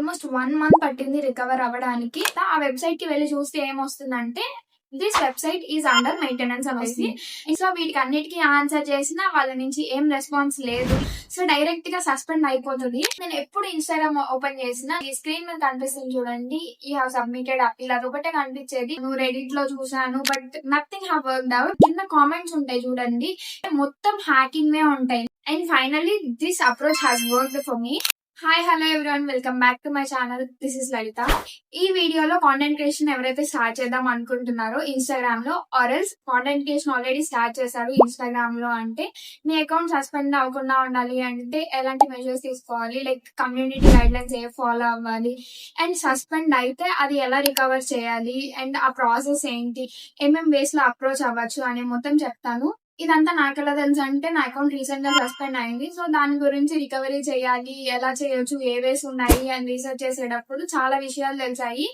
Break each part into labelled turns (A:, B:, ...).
A: Almost 1 month పట్టింది recover అవ్వడానికి. ఆ వెబ్‌సైట్ కి వెళ్లి చూస్తే ఏమొస్తుందంటే, this website is under maintenance అని వస్తుంది. సో వీటికి అన్నిటికి ఆన్సర్ చేసినా వాళ్ళ నుంచి ఏం రెస్పాన్స్ లేదు. సో డైరెక్ట్ గా సస్పెండ్ అయిపోతుంది. నేను ఎప్పుడు ఇన్‌స్టాగ్రామ్ ఓపెన్ చేసినా ఈ స్క్రీన్ మీద కనిపిస్తుంది చూడండి, యూ హావ్ సబ్మిటెడ్ అప్పీల్ అదొకటే కనిపించేది. నువ్వు రెడిట్ లో చూసాను but nothing have worked out. కింద కామెంట్స్ ఉంటాయి చూడండి, మొత్తం హ్యాకింగ్ వే ఉంటాయి. And finally this approach has worked for me. Hi hello everyone, welcome back to my channel. This is Lalitha. ఈ వీడియోలో కాంటెంట్ క్రియేషన్ ఎవరైతే స్టార్ట్ చేద్దాం అనుకుంటున్నారో ఇన్స్టాగ్రామ్ లో ఆర్ఎల్స్ కాంటెంట్ క్రియేషన్ ఆల్రెడీ స్టార్ట్ చేశారు ఇన్స్టాగ్రామ్ లో, అంటే మీ అకౌంట్ సస్పెండ్ అవ్వకుండా ఉండాలి అంటే ఎలాంటి మెజర్స్ తీసుకోవాలి, లైక్ కమ్యూనిటీ గైడ్ లైన్స్ ఏ ఫాలో అవ్వాలి, అండ్ సస్పెండ్ అయితే అది ఎలా రికవర్ చేయాలి, అండ్ ఆ ప్రాసెస్ ఏంటి, ఏమేం వేస్ లో అప్రోచ్ అవ్వచ్చు అని మొత్తం చెప్తాను. ఇదంతా నాకెలా తెలుసు అంటే, నా అకౌంట్ రీసెంట్ గా సస్పెండ్ అయింది. సో దాని గురించి రికవరీ చేయాలి, ఎలా చేయొచ్చు, ఏ వేస్ ఉన్నాయి అని రీసెర్చ్ చేసేటప్పుడు చాలా విషయాలు తెలిసాయి.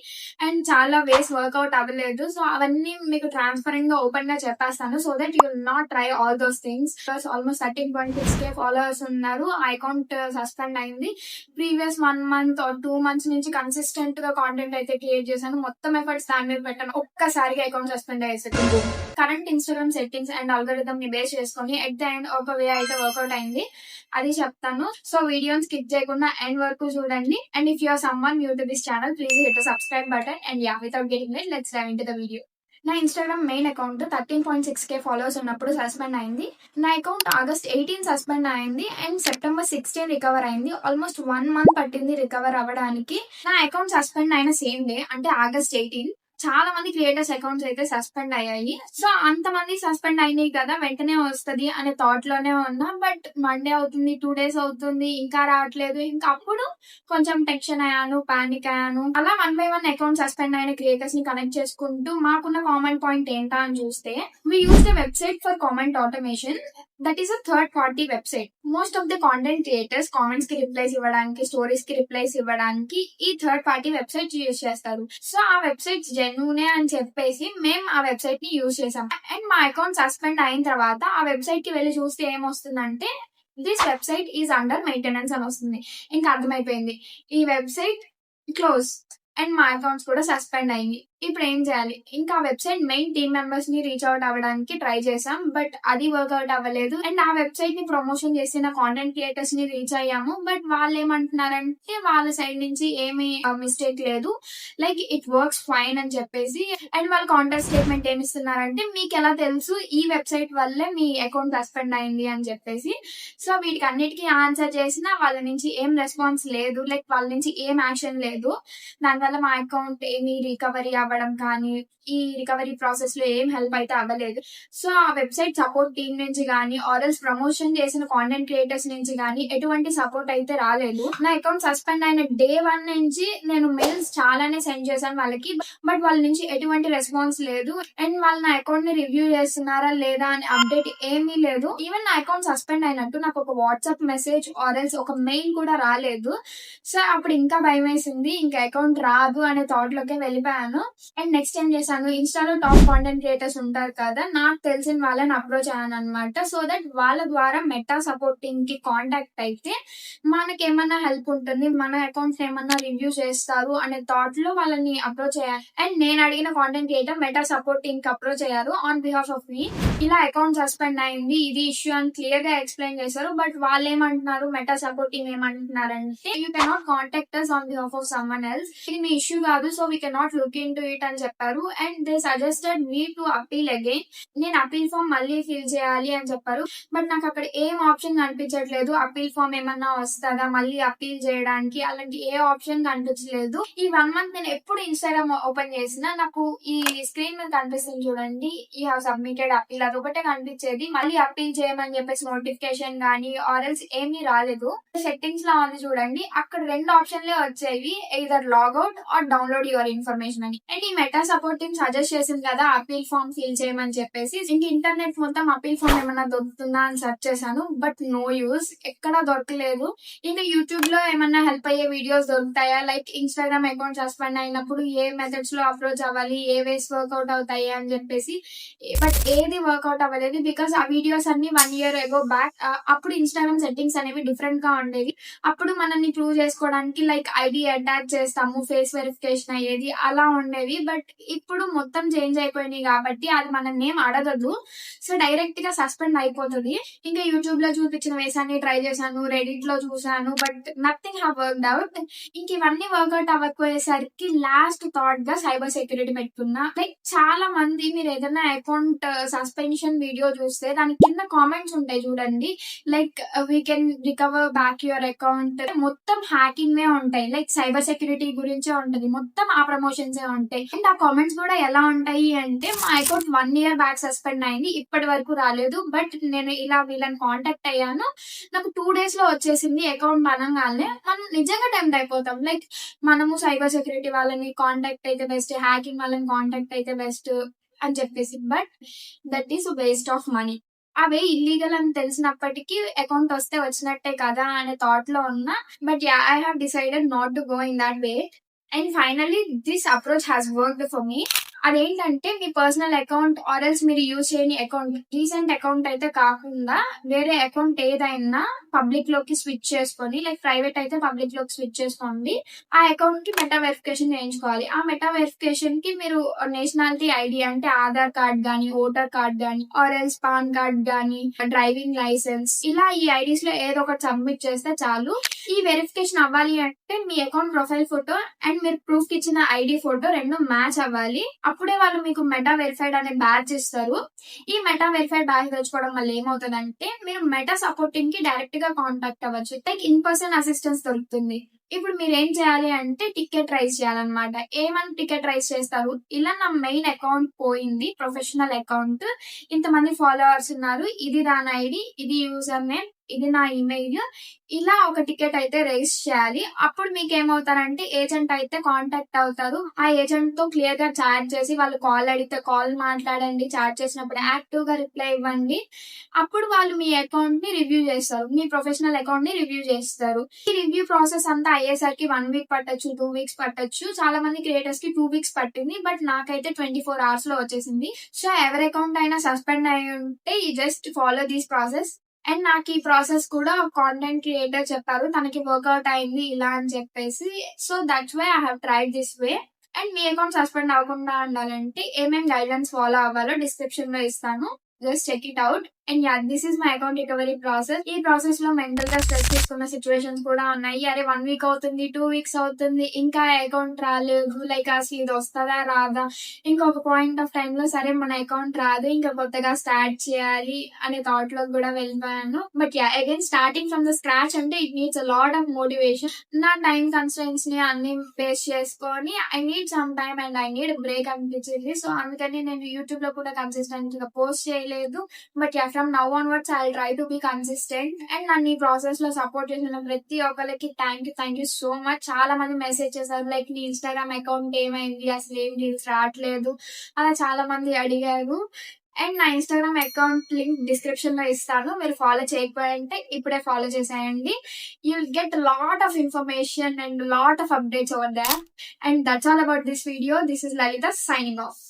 A: అండ్ చాలా వేస్ వర్కౌట్ అవ్వలేదు. సో అవన్నీ మీకు ట్రాన్స్పరెంట్ గా ఓపెన్ గా చెప్పేస్తాను, so that you will not try all those things. Almost 13.6K followers ఉన్నారు. ఆ అకౌంట్ సస్పెండ్ అయింది. ప్రీవియస్ 1 మంత్ ఆర్ 2 మంత్స్ నుంచి కన్సిస్టెంట్ గా కాంటెంట్ అయితే క్రియేట్ చేశాను. మొత్తం ఎఫర్ట్స్ దాని మీద పెట్టాను. ఒక్కసారిగా అకౌంట్ సస్పెండ్ అయ్యేసరికి current Instagram settings and algorithm ని బేస్ చేసుకొని ఎట్ ద ఎండ్ ఒక వే అయితే వర్కౌట్ అయింది, అది చెప్తాను. సో వీడియోని స్కిప్ చేయకుండా ఎండ్ వరకు చూడండి. And if you are someone new to this channel, please hit the subscribe button. And yeah, without getting late, let's dive into the video. నా Instagram main account 13.6K followers ఉన్నప్పుడు suspend అయింది. నా account August 18 suspend అయింది and September 16 recover అయింది. Almost 1 month పట్టింది recover అవ్వడానికి. నా account suspend అయిన సేమ్ డే, అంటే ఆగస్ట్ 18, చాలా మంది క్రియేటర్స్ అకౌంట్స్ అయితే సస్పెండ్ అయ్యాయి. సో అంతమంది సస్పెండ్ అయినాయి కదా, వెంటనే వస్తుంది అనే థాట్ లోనే ఉన్నా. బట్ మండే అవుతుంది, 2 days అవుతుంది, ఇంకా రావట్లేదు. ఇంకా అప్పుడు కొంచెం టెన్షన్ అయ్యాను, పానిక్ అయ్యాను. అలా 1 by 1 అకౌంట్ సస్పెండ్ అయిన క్రియేటర్స్ ని కనెక్ట్ చేసుకుంటూ మాకున్న కామన్ పాయింట్ ఏంటా అని చూస్తే, we use the website for comment automation. That is a third party website. Most of the content creators comments కి రిప్లైస్ ఇవ్వడానికి, స్టోరీస్ కి రిప్లైస్ ఇవ్వడానికి ఈ థర్డ్ పార్టీ వెబ్సైట్ యూజ్ చేస్తారు. సో ఆ వెబ్సైట్స్ జెన్యూనే అని చెప్పేసి మేము ఆ వెబ్సైట్ ని యూజ్ చేసాం. అండ్ మా అకౌంట్ సస్పెండ్ అయిన తర్వాత ఆ వెబ్సైట్ కి వెళ్ళి చూస్తే ఏమొస్తుందంటే, this website is under maintenance అని వస్తుంది. ఇంకా అర్థమైపోయింది, ఈ వెబ్సైట్ క్లోజ్ అండ్ మా అకౌంట్స్ కూడా సస్పెండ్ అయ్యి. ఇప్పుడు ఏం చేయాలి? ఇంకా వెబ్సైట్ మెయిన్ టీమ్ మెంబర్స్ ని రీచ్ అవుట్ అవ్వడానికి ట్రై చేసాం, బట్ అది వర్క్అవుట్ అవ్వలేదు. అండ్ ఆ వెబ్సైట్ ని ప్రమోషన్ చేసిన కాంటెంట్ క్రియేటర్స్ ని రీచ్ అయ్యాము, బట్ వాళ్ళు ఏమంటున్నారంటే వాళ్ళ సైడ్ నుంచి ఏమీ మిస్టేక్ లేదు, లైక్ ఇట్ వర్క్స్ ఫైన్ అని చెప్పేసి. అండ్ వాళ్ళ కాంటాక్ట్ స్టేట్మెంట్ ఏమి ఇస్తున్నారంటే, మీకు ఎలా తెలుసు ఈ వెబ్సైట్ వల్లే మీ అకౌంట్ సస్పెండ్ అయింది అని చెప్పేసి. సో వీటికి అన్నిటికీ ఆన్సర్ చేసినా వాళ్ళ నుంచి ఏం రెస్పాన్స్ లేదు, లైక్ వాళ్ళ నుంచి ఏం యాక్షన్ లేదు. దానివల్ల మా అకౌంట్ ఏమి రికవరీ అవ్వడం కానీ, ఈ రికవరీ ప్రాసెస్ లో ఏం హెల్ప్ అయితే అవ్వలేదు. సో ఆ వెబ్సైట్ సపోర్ట్ టీమ్ నుంచి కానీ, ఆర్ఎల్స్ ప్రమోషన్ చేసిన కాంటెంట్ క్రియేటర్స్ నుంచి కానీ ఎటువంటి సపోర్ట్ అయితే రాలేదు. నా అకౌంట్ సస్పెండ్ అయిన డే 1 నుంచి నేను మెయిల్స్ చాలానే సెండ్ చేశాను వాళ్ళకి, బట్ వాళ్ళ నుంచి ఎటువంటి రెస్పాన్స్ లేదు. అండ్ వాళ్ళు నా అకౌంట్ ని రివ్యూ చేస్తున్నారా లేదా అని అప్డేట్ ఏమీ లేదు. ఈవెన్ నా అకౌంట్ సస్పెండ్ అయినట్టు నాకు ఒక వాట్సాప్ మెసేజ్ ఆర్ఎల్స్ ఒక మెయిల్ కూడా రాలేదు. సో అప్పుడు ఇంకా భయం వేసింది, ఇంకా అకౌంట్ రాదు అనే థాట్ లోకే వెళ్ళిపోయాను. అండ్ నెక్స్ట్ ఏం చేశాను, ఇన్స్టాలో టాప్ కాంటెంట్ క్రియేటర్స్ ఉంటారు కదా, నాకు తెలిసిన వాళ్ళని అప్రోచ్ అయ్యాను అనమాట. సో దట్ వాళ్ళ ద్వారా మెటా సపోర్టింగ్ కి కాంటాక్ట్ అయితే మనకి ఏమన్నా హెల్ప్ ఉంటుంది, మన అకౌంట్స్ ఏమన్నా రివ్యూ చేస్తారు అనే థాట్ లో వాళ్ళని అప్రోచ్ అయ్యాను. అండ్ నేను అడిగిన కాంటెంట్ క్రియేటర్ మెటా సపోర్టింగ్ కి అప్రోచ్ అయ్యారు ఆన్ బిహాఫ్ ఆఫ్ మీ. ఇలా అకౌంట్ సస్పెండ్ అయింది, ఇది ఇష్యూ అని క్లియర్ గా ఎక్స్ప్లెయిన్ చేశారు. బట్ వాళ్ళు ఏమంటున్నారు, మెటా సపోర్టింగ్ ఏమంటున్నారంటే, you cannot contact us on behalf of someone else, ఇది మీ ఇష్యూ కాదు, so we cannot look in to it అని చెప్పారు. And they suggested me to appeal again. నేను అపీల్ ఫామ్ మళ్ళీ ఫిల్ చేయాలి అని చెప్పారు. బట్ నాకు అక్కడ ఏం ఆప్షన్ కనిపించట్లేదు, అపీల్ ఫామ్ ఏమన్నా వస్తుందా మళ్ళీ అపీల్ చేయడానికి, అలాంటి ఏ ఆప్షన్ కనిపించలేదు. ఈ 1 మంత్ నేను ఎప్పుడు ఇన్స్టాగ్రామ్ ఓపెన్ చేసినా నాకు ఈ స్క్రీన్ మీద కనిపిస్తుంది చూడండి, యూ హావ్ సబ్మిటెడ్ అపీల్ అదొకటే కనిపించేది. మళ్ళీ అపీల్ చేయమని చెప్పేసి నోటిఫికేషన్ కానీ ఆర్ఎల్స్ ఏమీ రాలేదు. సెట్టింగ్స్ లో ఉంది చూడండి, అక్కడ 2 ఆప్షన్లే వచ్చేవి, either logout are download your information అని. అండ్ ఈ మెటా సపోర్ట్ టీమ్ సజెస్ట్ చేసింది కదా అపీల్ ఫామ్ ఫిల్ చేయమని చెప్పేసి. ఇంక ఇంటర్నెట్ మొత్తం అపీల్ ఫామ్ ఏమైనా దొరుకుతుందా అని సెర్చ్ చేశాను, బట్ నో యూస్, ఎక్కడా దొరకలేదు. ఇంకా యూట్యూబ్ లో ఏమన్నా హెల్ప్ అయ్యే వీడియోస్ దొరుకుతాయా, లైక్ ఇన్స్టాగ్రామ్ అకౌంట్ సస్పెండ్ అయినప్పుడు ఏ మెథడ్స్ లో అప్రోచ్ అవ్వాలి, ఏ వేస్ వర్కౌట్ అవుతాయి అని చెప్పేసి, బట్ ఏది వర్కౌట్ అవ్వలేదు. బికాస్ ఆ వీడియోస్ అన్ని 1 year ago బ్యాక్. అప్పుడు ఇన్స్టాగ్రామ్ సెట్టింగ్స్ అనేవి డిఫరెంట్ గా ఉండేవి. అప్పుడు మనల్ని ప్రూవ్ చేసుకోవడానికి లైక్ ఐడి అటాచ్ చేస్తాము, ఫేస్ వెరిఫికేషన్ అయ్యేది, అలా ఉండేవి. బట్ ఇప్పుడు మొత్తం చేంజ్ అయిపోయినాయి కాబట్టి అది మన నేమ్ అడగదు, సో డైరెక్ట్ గా సస్పెండ్ అయిపోతుంది. ఇంకా యూట్యూబ్ లో చూపించిన వేస్ అన్ని ట్రై చేశాను, రెడిట్ లో చూసాను, but nothing have worked out. ఇంక ఇవన్నీ వర్కౌట్ అవ్వకపోయేసరికి లాస్ట్ థాట్ గా సైబర్ సెక్యూరిటీ పెట్టుకున్నా. లైక్ చాలా మంది మీరు ఏదైనా అకౌంట్ సస్పెన్షన్ వీడియో చూస్తే దాని కింద కామెంట్స్ ఉంటాయి చూడండి, like we can recover back your account, మొత్తం హ్యాకింగ్ ఉంటాయి, లైక్ సైబర్ సెక్యూరిటీ గురించే ఉంటది, మొత్తం ఆ ప్రమోషన్స్ ఉంటాయి. అండ్ ఆ కామెంట్స్ కూడా ఎలా ఉంటాయి అంటే, మా అకౌంట్ 1 year బ్యాక్ సస్పెండ్ అయింది, ఇప్పటి వరకు రాలేదు, బట్ నేను ఇలా వీళ్ళని కాంటాక్ట్ అయ్యాను, నాకు 2 days లో వచ్చేసింది అకౌంట్ అనగానే మనం నిజంగా టెంప్ట్ అయిపోతాం. లైక్ మనము సైబర్ సెక్యూరిటీ వాళ్ళని కాంటాక్ట్ అయితే బెస్ట్, హ్యాకింగ్ వాళ్ళని కాంటాక్ట్ అయితే బెస్ట్ అని చెప్పేసి, but that is waste of money. Away illegal అని తెలిసినప్పటికీ అకౌంట్ వస్తే వచ్చినట్టే కదా అనే థాట్ లో ఉన్నా. But yeah, I have decided not to go in that way. And finally this approach has worked for మీ. అదేంటంటే, మీ పర్సనల్ అకౌంట్ ఆర్ ఎల్స్ మీరు యూజ్ చేయని అకౌంట్, రీసెంట్ అకౌంట్ అయితే కాకుండా వేరే అకౌంట్ ఏదైనా పబ్లిక్ లోకి స్విచ్ చేసుకొని, లైక్ ప్రైవేట్ అయితే పబ్లిక్ లోకి స్విచ్ చేసుకోండి, ఆ అకౌంట్ కి మెటా వెరిఫికేషన్ చేయించుకోవాలి. ఆ మెటా వెరిఫికేషన్ కి మీరు నేషనాలిటీ ఐడి అంటే ఆధార్ కార్డ్ గానీ, ఓటర్ కార్డ్ గానీ, ఆర్ ఎల్స్ పాన్ కార్డ్ గానీ, డ్రైవింగ్ లైసెన్స్, ఇలా ఈ ఐడీస్ లో ఏదో ఒకటి సబ్మిట్ చేస్తే చాలు. ఈ వెరిఫికేషన్ అవ్వాలి అంటే మీ అకౌంట్ ప్రొఫైల్ ఫోటో అండ్ మీరు ప్రూఫ్ కి ఇచ్చిన ఐడి ఫోటో రెండు మ్యాచ్ అవ్వాలి. అప్పుడే వాళ్ళు మీకు మెటా వెరిఫైడ్ అనే బ్యాడ్జ్ ఇస్తారు. ఈ మెటా వెరిఫైడ్ బ్యాడ్జ్ తెచ్చుకోవడం వల్ల ఏమవుతుందంటే, మీరు మెటా సపోర్టింగ్ కి డైరెక్ట్ గా కాంటాక్ట్ అవ్వచ్చు, లైక్ ఇన్ పర్సన్ అసిస్టెన్స్ దొరుకుతుంది. ఇప్పుడు మీరు ఏం చేయాలి అంటే టికెట్ రైజ్ చేయాలన్నమాట. ఏమని టికెట్ రైజ్ చేస్తారు, ఇలా నా మెయిన్ అకౌంట్ పోయింది, ప్రొఫెషనల్ అకౌంట్, ఇంతమంది ఫాలోవర్స్ ఉన్నారు, ఇది దాని ఐడి, ఇది యూజర్ నేమ్, ఇది నా ఇమెయిల్, ఇలా ఒక టికెట్ అయితే రైజ్ చేయాలి. అప్పుడు మీకు ఏమవుతారంటే, ఏజెంట్ అయితే కాంటాక్ట్ అవుతారు. ఆ ఏజెంట్ తో క్లియర్ గా చాట్ చేసి, వాళ్ళు కాల్ అడిగితే కాల్ మాట్లాడండి, చాట్ చేసినప్పుడు యాక్టివ్ గా రిప్లై ఇవ్వండి. అప్పుడు వాళ్ళు మీ అకౌంట్ ని రివ్యూ చేస్తారు, మీ ప్రొఫెషనల్ అకౌంట్ ని రివ్యూ చేస్తారు. ఈ రివ్యూ ప్రాసెస్ అంతా అయ్యేసరికి 1 week పట్టొచ్చు, 2 weeks పట్టొచ్చు. చాలా మంది క్రియేటర్స్ కి 2 weeks పట్టింది, బట్ నాకైతే 24 hours లో వచ్చేసింది. సో ఎవరి అకౌంట్ అయినా సస్పెండ్ అయి ఉంటే just follow this process. And నాకు ఈ ప్రాసెస్ కూడా కాంటెంట్ క్రియేటర్ చెప్పారు, తనకి వర్కౌట్ అయింది ఇలా అని చెప్పేసి. So that's why I have tried this way. And మీ అకౌంట్ సస్పెండ్ అవ్వకుండా ఉండాలంటే ఏమేం గైడ్లైన్స్ ఫాలో అవ్వాలో డిస్క్రిప్షన్ లో ఇస్తాను, just check it out. And yeah, this is my account recovery process. ఈ ప్రాసెస్ లో మెంటల్ గా స్ట్రెస్ తీసుకున్న సిచ్యువేషన్స్ కూడా ఉన్నాయి. అరే 1 week అవుతుంది, 2 weeks అవుతుంది, ఇంకా అకౌంట్ రాలేదు, లైక్ అసలు ఇది వస్తుందా రాదా, ఇంకొక పాయింట్ ఆఫ్ టైమ్ లో సరే మన అకౌంట్ రాదు, ఇంకా కొత్తగా స్టార్ట్ చేయాలి అనే థాట్ లో కూడా వెళ్ళిపోయాను. But yeah, again starting from the scratch అంటే it needs a lot of motivation. నా టైం కన్స్ట్రెయిన్స్ ని అన్ని బేస్ చేసుకొని I need some time and I need break అనిపించింది. సో అందుకని నేను యూట్యూబ్ లో కూడా కన్సిస్టెంట్ గా పోస్ట్ చేయలేదు. But yeah, from now onwards I try to be consistent. And నన్ను ఈ ప్రాసెస్ లో సపోర్ట్ చేసిన ప్రతి ఒక్కరికి థ్యాంక్ యూ సో మచ్. చాలా మంది మెసేజ్ చేశారు, లైక్ నీ ఇన్స్టాగ్రామ్ అకౌంట్ ఏమైంది, అసలు ఏం రీల్స్ రావట్లేదు, అలా చాలా మంది అడిగారు. అండ్ నా ఇన్స్టాగ్రామ్ అకౌంట్ లింక్ డిస్క్రిప్షన్ లో ఇస్తాను, మీరు ఫాలో చేయకపోయింటే ఇప్పుడే ఫాలో చేసేయండి. You will get lot of information and lot of updates over there. And that's all about this video. This is Lalitha signing of.